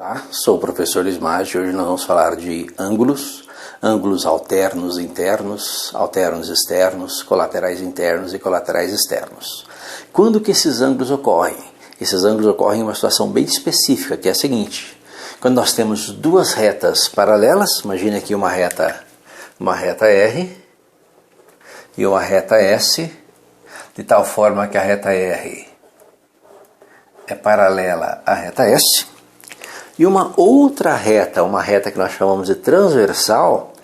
Olá, sou o professor Luiz Maggi. Hoje nós vamos falar de ângulos, ângulos alternos internos, alternos externos, colaterais internos e colaterais externos. Quando que esses ângulos ocorrem? Esses ângulos ocorrem em uma situação bem específica, que é a seguinte: quando nós temos duas retas paralelas, imagine aqui uma reta R e uma reta S, de tal forma que a reta R é paralela à reta S, e uma outra reta, uma reta que nós chamamos de transversal,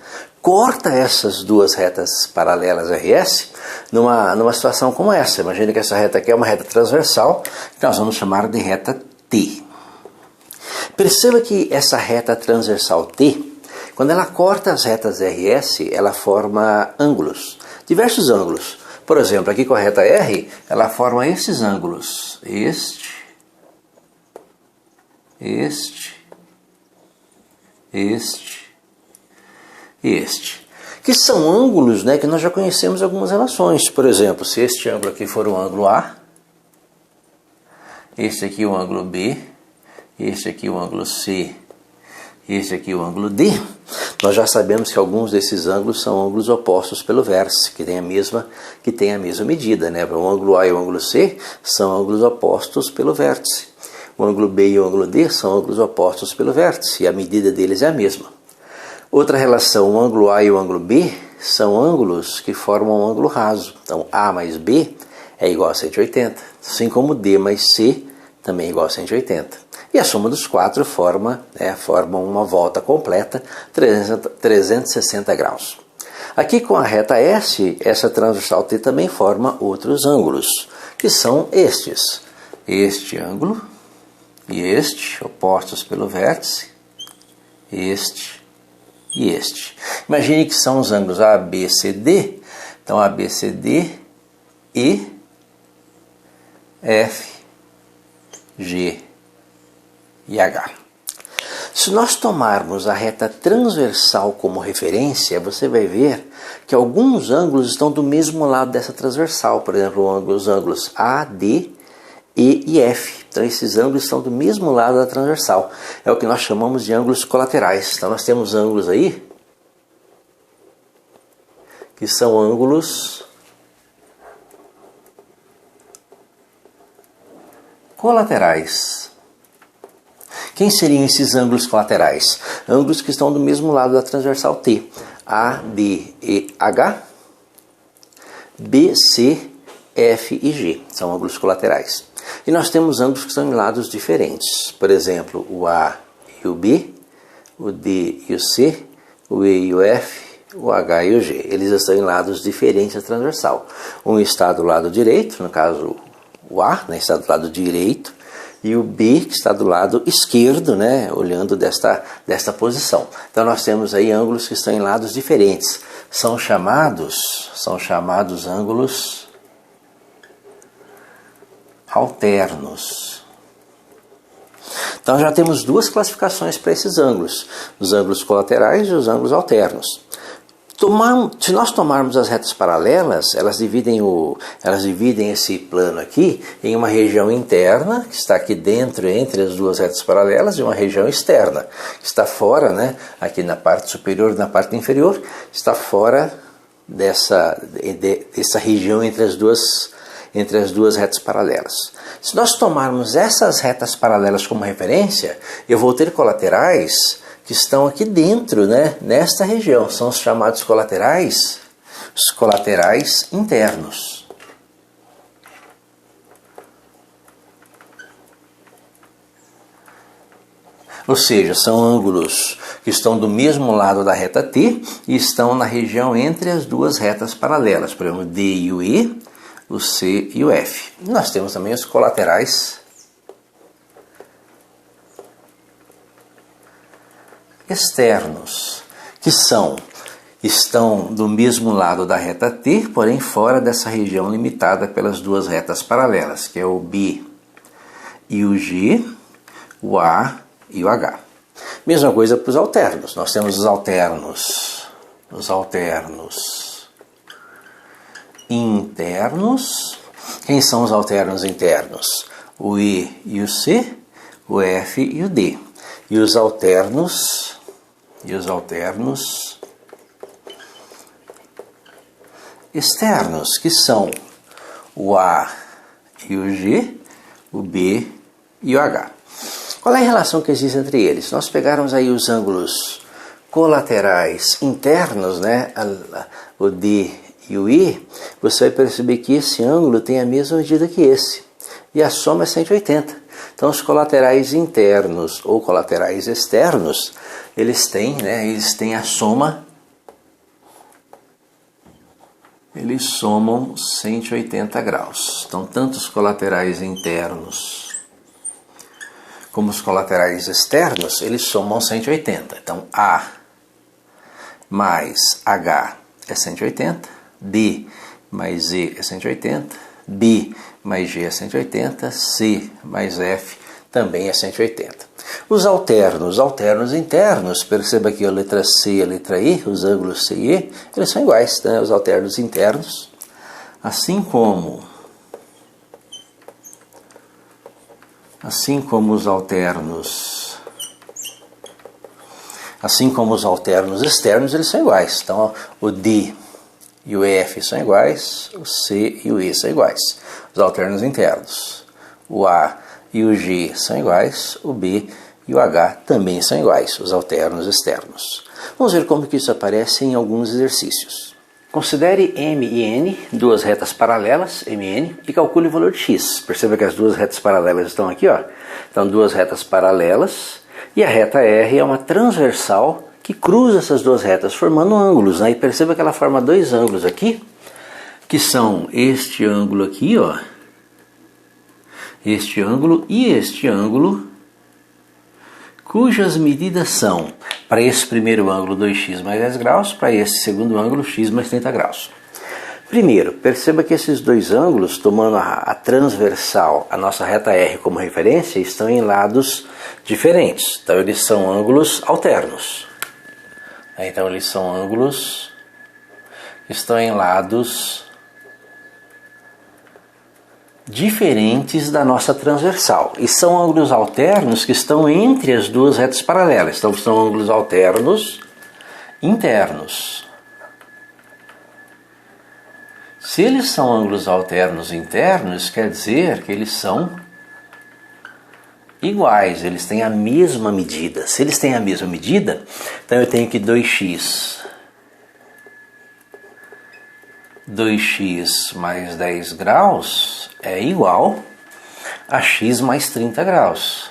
corta essas duas retas paralelas RS numa situação como essa. Imagine que essa reta aqui é uma reta transversal, que nós vamos chamar de reta T. Perceba que essa reta transversal T, quando ela corta as retas RS, ela forma ângulos, diversos ângulos. Por exemplo, aqui com a reta R, ela forma esses ângulos, este, que são ângulos, né, que nós já conhecemos algumas relações. Por exemplo, se este ângulo aqui for o ângulo A, este aqui o ângulo B, este aqui o ângulo C, este aqui o ângulo D, nós já sabemos que alguns desses ângulos são ângulos opostos pelo vértice, que tem a mesma medida, né? O ângulo A e o ângulo C são ângulos opostos pelo vértice. O ângulo B e o ângulo D são ângulos opostos pelo vértice, e a medida deles é a mesma. Outra relação, o ângulo A e o ângulo B são ângulos que formam um ângulo raso. Então, A mais B é igual a 180, assim como D mais C também é igual a 180. E a soma dos quatro forma uma volta completa, 360 graus. Aqui com a reta S, essa transversal T também forma outros ângulos, que são estes. Este ângulo e este, opostos pelo vértice, este e este. Imagine que são os ângulos ABCD, então ABCD, E, F, G e H. Se nós tomarmos a reta transversal como referência, você vai ver que alguns ângulos estão do mesmo lado dessa transversal. Por exemplo, os ângulos A, D, E e F. Então esses ângulos estão do mesmo lado da transversal. É o que nós chamamos de ângulos colaterais. Então nós temos ângulos aí que são ângulos colaterais. Quem seriam esses ângulos colaterais? Ângulos que estão do mesmo lado da transversal T. A, D, E, H, B, C, F e G. São ângulos colaterais. E nós temos ângulos que estão em lados diferentes. Por exemplo, o A e o B, o D e o C, o E e o F, o H e o G. Eles estão em lados diferentes da transversal. Um está do lado direito, no caso o A, né, está do lado direito, e o B que está do lado esquerdo, né, olhando desta posição. Então nós temos aí ângulos que estão em lados diferentes. São chamados ângulos alternos. Então já temos duas classificações para esses ângulos: os ângulos colaterais e os ângulos alternos. Se nós tomarmos as retas paralelas, elas dividem esse plano aqui em uma região interna, que está aqui dentro, entre as duas retas paralelas, e uma região externa, que está fora, né, aqui na parte superior e na parte inferior, está fora dessa região entre as duas retas paralelas. Se nós tomarmos essas retas paralelas como referência, eu vou ter colaterais que estão aqui dentro, né, nesta região. São os chamados colaterais, os colaterais internos. Ou seja, são ângulos que estão do mesmo lado da reta T e estão na região entre as duas retas paralelas. Por exemplo, o D e o E, o C e o F. Nós temos também os colaterais externos, que estão do mesmo lado da reta T, porém fora dessa região limitada pelas duas retas paralelas, que é o B e o G, o A e o H. Mesma coisa para os alternos. Nós temos os alternos internos. Quem são os alternos internos? O E e o C, o F e o D. E os alternos externos, que são o A e o G, o B e o H. Qual é a relação que existe entre eles? Nós pegarmos aí os ângulos colaterais internos, né, o D e o I, você vai perceber que esse ângulo tem a mesma medida que esse, e a soma é 180. Então os colaterais internos ou colaterais externos, eles têm a soma, eles somam 180 graus. Então tanto os colaterais internos como os colaterais externos, eles somam 180. Então A mais H é 180, D mais E é 180, B mais G é 180, C mais F também é 180. Os alternos internos, perceba que a letra C e a letra E, os ângulos C e E, eles são iguais, né? Os alternos internos, assim como os alternos externos, eles são iguais. Então o D e o F são iguais, o C e o E são iguais. Os alternos internos, o A e o G são iguais, o B e o H também são iguais, os alternos externos. Vamos ver como que isso aparece em alguns exercícios. Considere M e N, duas retas paralelas, MN, e calcule o valor de X. Perceba que as duas retas paralelas estão aqui, ó. Então, duas retas paralelas, e a reta R é uma transversal que cruza essas duas retas, formando ângulos, né? E perceba que ela forma dois ângulos aqui, que são este ângulo aqui, ó, este ângulo e este ângulo, cujas medidas são, para esse primeiro ângulo, 2x mais 10 graus, para esse segundo ângulo, x mais 30 graus. Primeiro, perceba que esses dois ângulos, tomando a transversal, a nossa reta R como referência, estão em lados diferentes. Então, eles são ângulos alternos. Então, eles são ângulos que estão em lados diferentes da nossa transversal. E são ângulos alternos que estão entre as duas retas paralelas. Então, são ângulos alternos internos. Se eles são ângulos alternos internos, quer dizer que eles são iguais, eles têm a mesma medida. Se eles têm a mesma medida, então eu tenho que 2x mais 10 graus é igual a x mais 30 graus.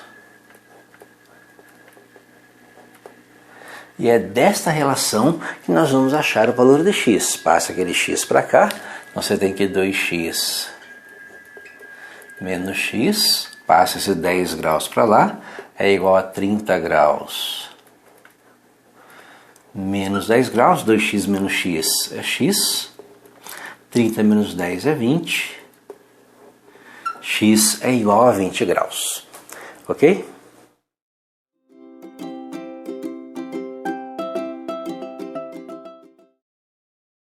E é desta relação que nós vamos achar o valor de x. Passa aquele x para cá, então você tem que 2x menos x, passa esse 10 graus para lá, é igual a 30 graus menos 10 graus, 2x menos x é x, 30 menos 10 é 20, x é igual a 20 graus, ok?